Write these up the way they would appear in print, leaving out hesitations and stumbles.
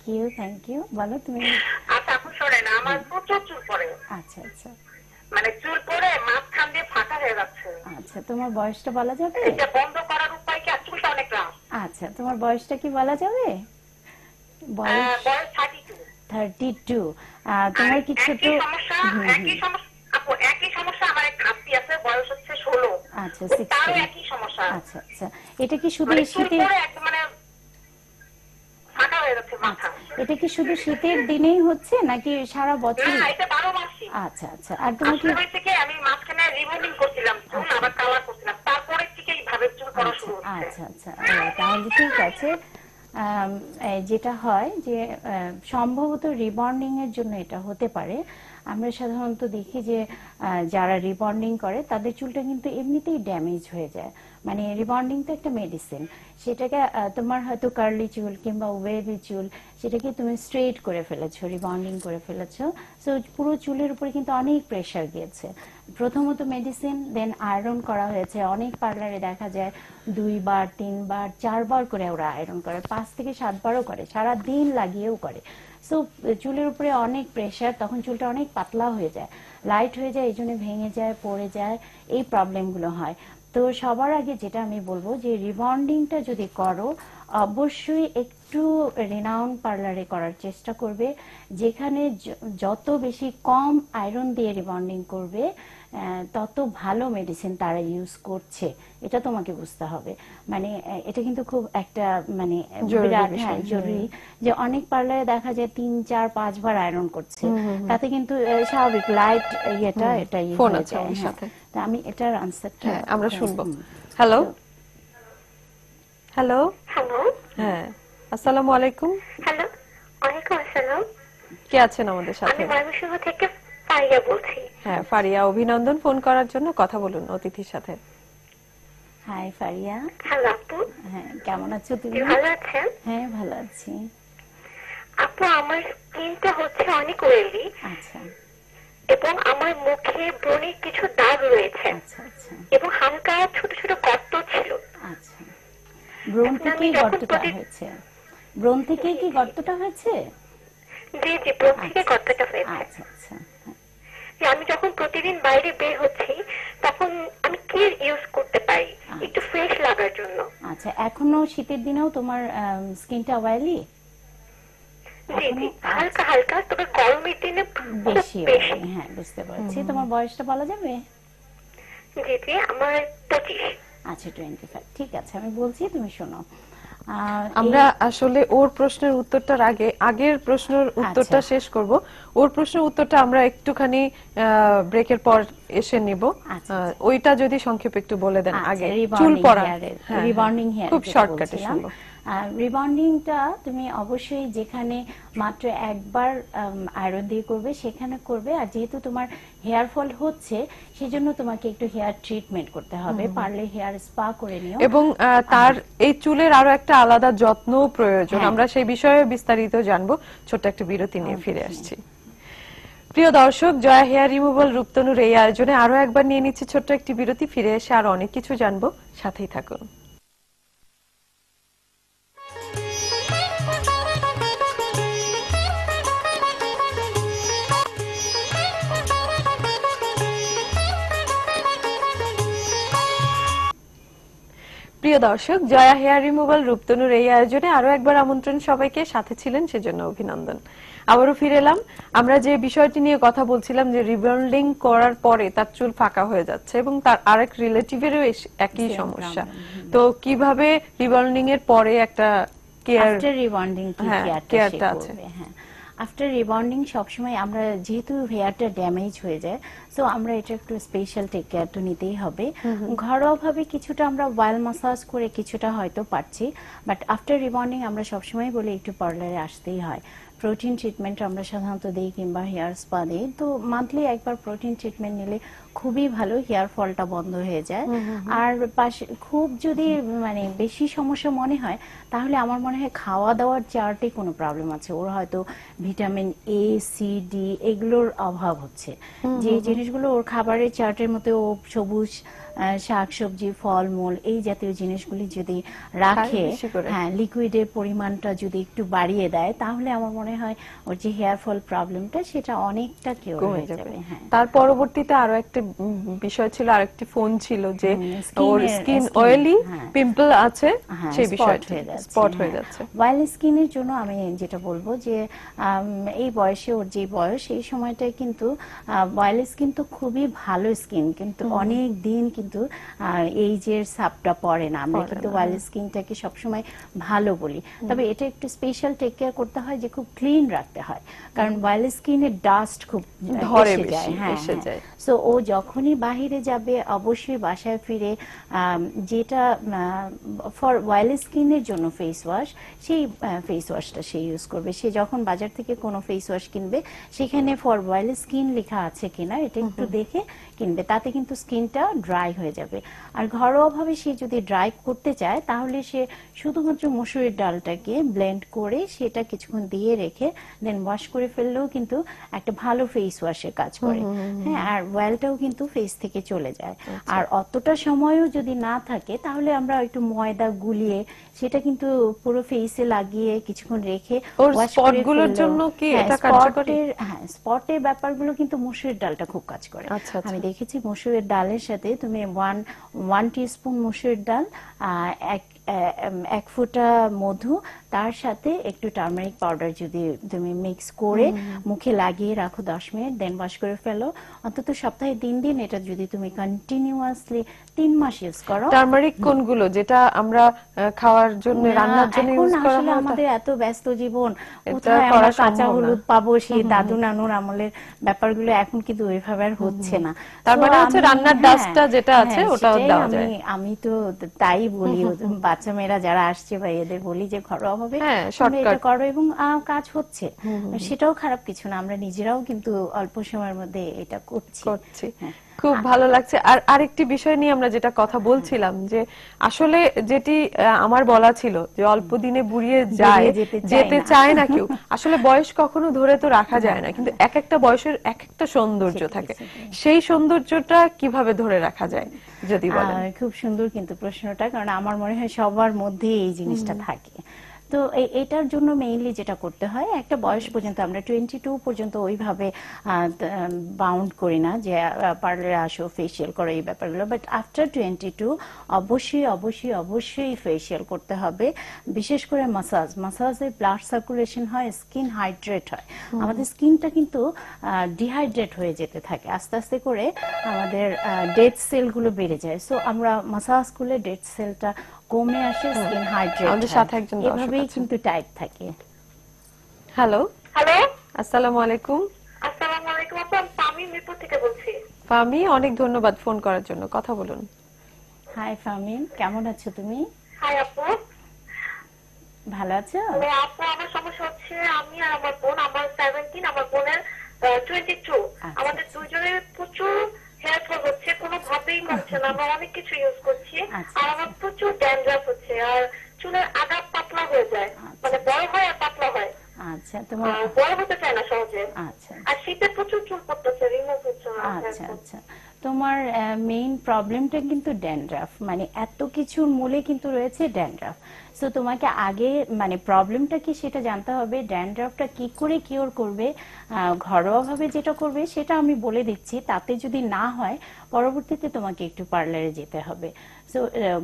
Thank you. বলো তুমি। আচ্ছা আপু শোনেন, আমার প্রচুর চুল পড়ে। আচ্ছা আচ্ছা। মানে চুল পড়ে মাঝখান দিয়ে ফাঁকা হয়ে যাচ্ছে। আচ্ছা, তোমার বয়সটা বলা যাবে? এটা বন্ধ করার উপায় কি? চুলটা অনেক রাফ। আচ্ছা, তোমার বয়সটা কি বলা যাবে? বয়স বয়স 32। 32। তোমার কি ছোট? একই সমস্যা, একই সমস্যা আপু, একই সমস্যা। আমার এক ভাবি আছে, বয়স হচ্ছে 16। আচ্ছা, তারও 16। একই সমস্যা। আচ্ছা আচ্ছা। এটা কি শুধু মানে চুল শীতের? পড়ে একদম মানে ফাঁকা হয়ে যাচ্ছে মাথা। এটা কি শুধু শীতের দিনেই হচ্ছে নাকি সারা বছর? না, এটা 12 মাসই। আচ্ছা আচ্ছা। আর তোমার কি আসলে হয়েছে কি, আমি মাঝখানে রিমুভিং করছিলাম চুল, আবার কালার করছিলাম, তারপরে থেকে এইভাবে চুল পড়া শুরু হচ্ছে। আচ্ছা আচ্ছা, তাহলে ঠিক আছে। যেটা হয় যে সম্ভবত রিবন্ডিং এর জন্য এটা হতে পারে। আমরা সাধারণত দেখি যে যারা রিবন্ডিং করে তাদের চুলটা কিন্তু এমনিতেই ড্যামেজ হয়ে যায়। মানে রিবন্ডিং তো একটা মেডিসিন, সেটাকে তোমার হয়তো কার্লি চুল কিংবা ওয়েভি চুল, সেটাকে তুমি স্ট্রেট করে ফেলেছো, রিবন্ডিং করে ফেলেছো। সো পুরো চুলের উপরে কিন্তু অনেক প্রেশার গিয়েছে। প্রথমত মেডিসিন, দেন আয়রন করা হয়েছে। অনেক পার্লারে দেখা যায় 2 বার 3 বার 4 বার করে ওরা আয়রন করে, 5 থেকে 7 বারও করে, সারা দিন লাগিয়েও করে। সো চুলের উপরে অনেক প্রেশার, তখন চুলটা অনেক পাতলা হয়ে যায়, লাইট হয়ে যায়, এই জন্য ভেঙে যায়, পড়ে যায়, এই প্রবলেমগুলো হয়। তো সবার আগে যেটা আমি বলবো যে রিবন্ডিংটা যদি করো, অবশ্যই একটু রিনাউন্ড পার্লারে করার চেষ্টা করবে, যেখানে যত বেশি কম আয়রন দিয়ে রিবন্ডিং করবে তত ভালো মেডিসিন তারা ইউজ করছে, এটা তোমাকে বুঝতে হবে। মানে এটা কিন্তু খুব একটা মানে বিরাট জরুরি, যে অনেক পার্লারে দেখা যায় 3 4 5 বার আয়রন করছে, তাতে কিন্তু স্বাভাবিক লাইট এটাই হয়ে যায়। তা আমি এটার আনসারটা আমরা শুনবো। Hello hello hello. হ্যাঁ, আসসালামু আলাইকুম। হ্যালো, ওয়ালাইকুম আসসালাম। কে আছেন আমাদের সাথে? আমি ময়মনসিংহ থেকে ফারিয়া বলছি। হ্যাঁ ফারিয়া, অভিনন্দন ফোন করার জন্য। কথা বলুন অতিথির সাথে। হাই ফারিয়া। হ্যালো আপু। হ্যাঁ, কেমন আছো তুমি? ভালো আছেন? হ্যাঁ, ভালো আছি। আপু আমার স্কিনটা হচ্ছে অনেক অয়েলি। আচ্ছা। এবং আমার মুখে ব্রণের কিছু দাগ রয়েছে। আচ্ছা আচ্ছা। এবং হালকা ছোট ছোট গর্ত ছিল। আচ্ছা, ব্রণ থেকেই গর্তটা হয়েছে? ব্রণ থেকে কি গর্তটা হয়েছে? জি জি, ব্রণ থেকে গর্তটা হয়েছে। আচ্ছা আচ্ছা। আমি যখন প্রতিদিন বাইরে বের হচ্ছি, তখন আমি কি ইউজ করতে পারি একটু ফ্রেশ লাগার জন্য? আচ্ছা, এখনো শীতের দিনেও তোমার স্কিনটা অয়েলি? জি জি, হালকা হালকা, তবে গরমের দিনে বেশি। হ্যাঁ, বুঝতে পারছি। তোমার বয়সটা বলা যাবে? জি জি, আমার 25। আচ্ছা, 25। ঠিক আছে, আমি বলছি, তুমি শোনো। আমরা আসলে ওর প্রশ্নের উত্তরটার আগে আগের প্রশ্নের উত্তরটা শেষ করব। ওর প্রশ্নের উত্তরটা আমরা একটুখানি ব্রেকের পর এসে নিব। ওইটা যদি সংক্ষেপে একটু বলে দেন আগে। চুল পড়া, রিবন্ডিং হেয়ার, খুব শর্টকাটে শুনবো। রিবন্ডিংটা তুমি অবশ্যই যেখানে মাত্র একবার আয়রন দিয়ে করবে সেখানে করবে। আর যেহেতু তোমার হেয়ার ফল হচ্ছে, সেজন্য তোমাকে একটু হেয়ার ট্রিটমেন্ট করতে হবে, পারলে হেয়ার স্পা করে নিও। এবং তার এই চুলের আরো একটা আলাদা যত্ন প্রয়োজন, আমরা সেই বিষয়ে বিস্তারিত জানবো। ছোট্ট একটা বিরতি নিয়ে ফিরে আসছি। প্রিয় দর্শক, জয়া হেয়ার রিমুভাল রূপতনুর এই আয়োজনে আরো একবার নিয়ে নিচ্ছি ছোট্ট একটি বিরতি। ফিরে এসে আরো অনেক কিছু জানবো, সাথেই থাকুন। প্রিয় দর্শক, জয়া হেয়ার রিমুভাল রূপতনুর এই আয়োজনে আরো একবার আমন্ত্রণ সবাইকে। সাথে ছিলেন সেজন্য অভিনন্দন। আবারও ফিরে এলাম। আমরা যে বিষয়টি নিয়ে কথা বলছিলাম যে রিবন্ডিং করার পরে তার চুল ফাঁকা হয়ে যাচ্ছে এবং তার আরেক রিলেটিভেরও একই সমস্যা। তো কিভাবে রিবন্ডিং এর পরে একটা কেয়ার, আফটার রিবন্ডিং কি কেয়ারটা আছে? হ্যাঁ, আফটার রিবন্ডিং সবসময় আমরা, যেহেতু হেয়ারটা ড্যামেজ হয়ে যায়, সো আমরা এটা একটু স্পেশাল টেক কেয়ার তো নিতেই হবে। ঘরোয়াভাবে কিছুটা আমরা ওয়াইল মাসাজ করে কিছুটা হয়তো পারছি, বাট আফটার রিবন্ডিং আমরা সবসময় বলি একটু পার্লারে আসতেই হয়। প্রোটিন ট্রিটমেন্ট আমরা সাধারণত দিই কিংবা হেয়ার স্পা দিই। তো মান্থলি একবার প্রোটিন ট্রিটমেন্ট নিলে খুবই ভালো, হেয়ার ফলটা বন্ধ হয়ে যায়। আর পাশে খুব যদি মানে বেশি সমস্যা মনে হয়, তাহলে আমার মনে হয় খাওয়া দাওয়ার চার্টে কোনো প্রবলেম আছে। ওর হয়তো ভিটামিন এ, সি, ডি এগুলোর অভাব হচ্ছে। যে জিনিসগুলো ওর খাবারের চার্টের মধ্যে ও সবুজ শাকসবজি ফলমূল এই জাতীয় জিনিসগুলি যদি রাখে, বেশি করে। হ্যাঁ লিকুইডের পরিমাণটা যদি একটু বাড়িয়ে দেয়, তাহলে আমার মনে হয় ওর যে হেয়ার ফল প্রবলেমটা সেটা অনেকটা কিওর কমে হয়ে যাবে। যাবে। হ্যাঁ, তার পরবর্তীতে আরো একটা বিষয় ছিল, আরেকটি ফোন ছিল যে ওর স্কিন skin, অয়েলি, হ্যাঁ। পিম্পল আছে, হ্যাঁ, সেই spot বিষয়টা হয়ে যাচ্ছে, স্পট হয়ে হ্যাঁ। যাচ্ছে। ওয়াইল স্কিনের জন্য আমি যেটা বলবো যে এই বয়সে, ওর যে বয়স এই সময়টায় কিন্তু ওয়াইল স্কিন তো খুবই ভালো স্কিন, কিন্তু অনেক দিন কিন্তু এইজের ছাপটা পড়ে না। আমরা কিন্তু ওয়াইল স্কিনটাকে সবসময় ভালো বলি, তবে এটা একটু স্পেশাল টেক কেয়ার করতে হয়, যে খুব ক্লিন রাখতে হয়, কারণ ওয়াইল স্কিনের ডাস্ট খুব ধরে এসে বেশি, যায়। হ্যাঁ, এসে যায়। সো ও যখনই বাহিরে যাবে অবশ্যই বাসায় ফিরে যেটা ফর ওয়াইল স্কিনের জন্য ফেস ওয়াশ, সেই ফেস ওয়াশটা সে ইউজ করবে। সে যখন বাজার থেকে কোনো ফেস ওয়াশ কিনবে, সেখানে ফর ওয়াইল স্কিন লেখা আছে কিনা এটা একটু দেখে কিনবে, তাতে কিন্তু স্কিনটা ড্রাই হয়ে যাবে। আর ঘরোয়াভাবে সে যদি ড্রাই করতে চায়, তাহলে সে শুধুমাত্র মসুরের ডালটাকে ব্লেন্ড করে সেটা কিছুক্ষণ দিয়ে রেখে দেন ওয়াশ করে ফেললেও কিন্তু একটা ভালো ফেস ওয়াশের কাজ করে। হ্যাঁ, আর ওয়েলটাও কিন্তু ফেস থেকে চলে যায়। আর অতটা সময়ও যদি না থাকে, তাহলে আমরা একটু ময়দা গুলিয়ে সেটা কিন্তু পুরো ফেসে লাগিয়ে কিছুক্ষণ রেখে ওর ওয়াশ স্পট করে গুলোর ফেললেও- জন্য কি হ্যাঁ, এটা কার্যকরী? হ্যাঁ, স্পটের ব্যাপারগুলো কিন্তু মসুরের ডালটা খুব কাজ করে। আচ্ছা, আচ্ছা। আমি দেখেছি মসুরের ডালের সাথে তুমি ওয়ান টিস্পুন মসুরের ডাল, এক ফোঁটা মধু, তার সাথে একটু টার্মারিক পাউডার যদি তুমি মিক্স করে মুখে লাগিয়ে রাখো 10 মিনিট, দেন ওয়াশ করে ফেলো। অন্তত সপ্তাহে 3 দিন এটা যদি তুমি কন্টিনিউয়াসলি 3 মাস ইউজ করো। টার্মারিক কোনগুলো যেটা আমরা খাওয়ার জন্য, না, রান্নার জন্য এখন ইউজ করা আসলে হয়? আমাদের এত ব্যস্ত জীবন, এটা কোথায় করা আমরা কাঁচা সম্ভব না। হলুদ পাবো? সেই দাদু নানুর আমলের ব্যাপারগুলো এখন কিন্তু ওইভাবে আর হচ্ছে না। তার So মানে হচ্ছে আমি- রান্নার হ্যাঁ, ডাস্টটা যেটা আছে হ্যাঁ, ওটাও সেটাই দেওয়া যায়। আমি তো তাই বলি, বাচ্চা মেয়েরা যারা আসছে বা এদের বলি যে ঘরোয়া ভাবে হ্যাঁ, তোমরা এটা shortcut। করো, এবং কাজ হচ্ছে, সেটাও খারাপ কিছু না। আমরা নিজেরাও কিন্তু অল্প সময়ের মধ্যে এটা করছি। হ্যাঁ। খুব ভালো লাগছে। আর আরেকটি বিষয় নিয়ে আমরা যেটা কথা বলছিলাম, যে আসলে যেটি আমার বলা ছিল যে অল্প দিনে বুড়িয়ে যায়, যেতে চায় না কেউ। আসলে বয়স কখনো ধরে তো রাখা যায় না, কিন্তু এক একটা বয়সের এক একটা সৌন্দর্য থাকে। সেই সৌন্দর্যটা কিভাবে ধরে রাখা যায় যদি বলেন? খুব সুন্দর কিন্তু প্রশ্নটা, কারণ আমার মনে হয় সবার মধ্যে এই জিনিসটা থাকে। তো এটার জন্য মেইনলি যেটা করতে হয়, একটা বয়স পর্যন্ত আমরা 22 পর্যন্ত ওইভাবে বাউন্ড করি না যে পার্লারে আসো ফেসিয়াল করো এই ব্যাপারগুলো, বাট আফটার 22 অবশ্যই অবশ্যই অবশ্যই ফেসিয়াল করতে হবে। বিশেষ করে মাসাজে ব্লাড সার্কুলেশন হয়, স্কিন হাইড্রেট হয়। আমাদের স্কিনটা কিন্তু ডিহাইড্রেট হয়ে যেতে থাকে আস্তে আস্তে করে, আমাদের ডেড সেলগুলো বেড়ে যায়। সো আমরা মাসাজ করলে ডেড সেলটা কমে আসে, স্কিন হাইড্রেট আমাদের সাথে একজন দর্শক এভাবেই আছেন। কিন্তু টাইট থাকে। হ্যালো, হ্যালো, আসসালামু আলাইকুম। আসসালামু আলাইকুম আপু, আমি তামিম মিরপুর থেকে বলছি। আমি অনেক ধন্যবাদ ফোন করার জন্য, কথা বলুন। হাই ফামিন, কেমন আছো তুমি? হাই আপু। ভালো আছো? আপু আমার সমস্যা হচ্ছে, আমি আর আমার বোন, আমার 17, আমার বোনের 22। আচ্ছা, আমাদের দুজনের প্রচুর হেয়ার ফল হচ্ছে, কোনোভাবেই কমছে না। আমরা অনেক কিছু ইউজ করছি, আচ্ছা, আর আমার প্রচুর ড্যান্ড্রাফ হচ্ছে, আর চুলের আগা পাতলা হয়ে যায়, মানে বড় হয় আর পাতলা হয়, আচ্ছা, তোমার আর বড় হতে চায় না সহজে। আচ্ছা আর শীতে প্রচুর চুল পড়তেছে, রিমুভ হচ্ছে না hair আচ্ছা fall। আচ্ছা, তোমার মেইন প্রবলেমটা কিন্তু ড্যান্ড্রাফ, মানে এত কিছুর মূলে কিন্তু রয়েছে ড্যান্ড্রাফ। সো তোমাকে আগে মানে প্রবলেমটা কি সেটা জানতে হবে, ড্যান্ড্রাফটা কি করে কিওর করবে। ঘরোয়াভাবে যেটা করবে সেটা আমি বলে দিচ্ছি, তাতে যদি না হয় পরবর্তীতে তোমাকে একটু পার্লারে যেতে হবে। সো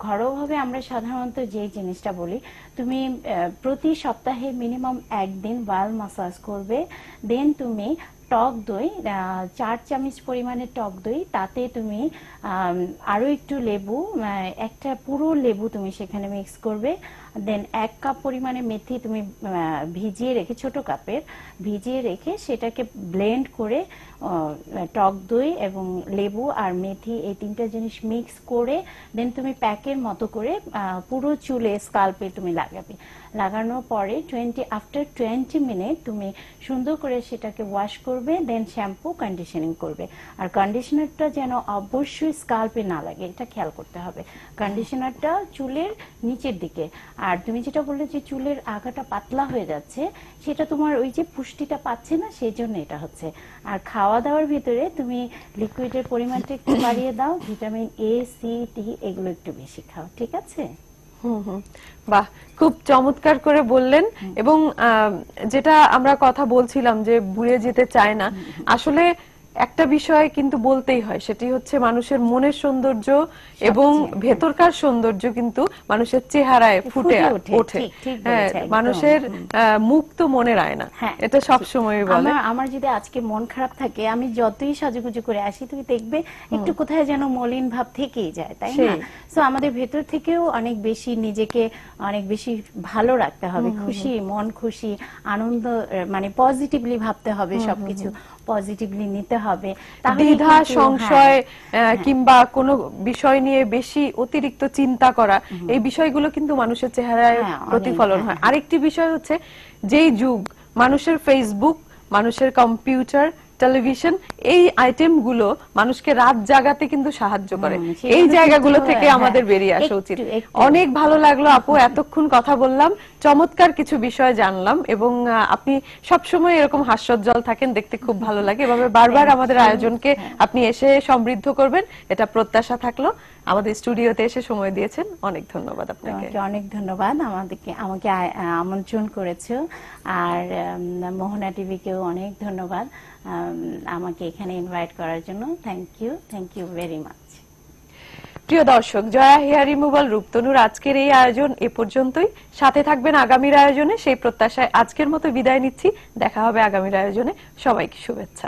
ঘরোয়াভাবে আমরা সাধারণত যে জিনিসটা বলি, তুমি প্রতি সপ্তাহে মিনিমাম একদিন বাল মাসাজ করবে, দেন তুমি টক দই 4 চামচ পরিমাণে টক দই, তাতে তুমি আরো একটু লেবু, একটা পুরো লেবু তুমি সেখানে মিক্স করবে, দেন 1 কাপ পরিমাণে মেথি তুমি ভিজিয়ে রেখে, ছোট কাপের ভিজিয়ে রেখে সেটাকে ব্লেন্ড করে টক দই এবং লেবু আর মেথি এই 3টা জিনিস মিক্স করে দেন তুমি প্যাকের মতো করে পুরো চুলে স্কাল্পে তুমি লাগাবে। লাগানোর পরে আফটার 20 মিনিট তুমি সুন্দর করে সেটাকে ওয়াশ করবে, দেন শ্যাম্পু কন্ডিশনিং করবে। আর কন্ডিশনারটা যেন অবশ্যই স্কাল্পে না লাগে, এটা খেয়াল করতে হবে। কন্ডিশনারটা চুলের নিচের দিকে, আর তুমি যেটা বললে যে চুলের আগাটা পাতলা হয়ে যাচ্ছে, সেটা তোমার ওই যে পুষ্টিটা পাচ্ছে না, সেই জন্য এটা হচ্ছে। আর খাওয়া দাওয়ার ভিতরে তুমি লিকুইডের পরিমাণটা একটু বাড়িয়ে দাও, ভিটামিন এ, সি, ডি এগুলো একটু বেশি খাও, ঠিক আছে? বাহ, খুব চমৎকার করে বললেন। এবং যেটা আমরা কথা বলছিলাম যে ভুলে যেতে চায় না, আসলে একটা বিষয় কিন্তু বলতেই হয়, সেটি হচ্ছে মানুষের মনের সৌন্দর্য এবং ভেতরকার সৌন্দর্য কিন্তু মানুষের চেহারায় ফুটে ওঠে। হ্যাঁ, মানুষের মুখ তো মনের আয়না, এটা সবসময় বলে। আমার যদি আজকে মন খারাপ থাকে, আমি যতই সাজুগুজু করে আসি, তুমি দেখবে একটু কোথায় যেন মলিন ভাব থেকেই যায়, তাই না? সো আমাদের ভেতর থেকেও অনেক বেশি নিজেকে অনেক বেশি ভালো রাখতে হবে, খুশি মন, খুশি আনন্দ, মানে পজিটিভলি ভাবতে হবে, সবকিছু পজিটিভলি নিতে হবে। দ্বিধা, সংশয় কিংবা কোনো বিষয় নিয়ে বেশি অতিরিক্ত চিন্তা করা, এই বিষয়গুলো কিন্তু মানুষের চেহারায় প্রতিফলন হয়। আরেকটি বিষয় হচ্ছে, যেই যুগ মানুষের ফেসবুক, মানুষের কম্পিউটার, টেলিভিশন, এই আইটেমগুলো মানুষকে রাত জাগাতে কিন্তু সাহায্য করে। এই জায়গাগুলো থেকে আমাদের বেরিয়ে আসা উচিত। অনেক ভালো লাগলো আপু, এতক্ষণ কথা বললাম, চমৎকার কিছু বিষয় জানলাম, এবং আপনি সবসময় এরকম হাস্যোজ্জ্বল থাকেন, দেখতে খুব ভালো লাগে। এভাবে বারবার আমাদের আয়োজনকে আপনি এসে সমৃদ্ধ করবেন, এটা প্রত্যাশা থাকলো। আমাদের স্টুডিওতে এসে সময় দিয়েছেন, অনেক ধন্যবাদ আপনাকে। অনেক ধন্যবাদ আমাকে আমন্ত্রণ করেছো। আর মোহনা টিভিকেও অনেক ধন্যবাদ আমাকে এখানে ইনভাইট করার জন্য। Thank you very much. প্রিয় দর্শক, জয়া হেয়ার রিমুভাল রূপতনুর আজকের এই আয়োজন এ পর্যন্তই। সাথে থাকবেন আগামীর আয়োজনে, সেই প্রত্যাশায় আজকের মতো বিদায় নিচ্ছি। দেখা হবে আগামীর আয়োজনে। সবাইকে শুভেচ্ছা।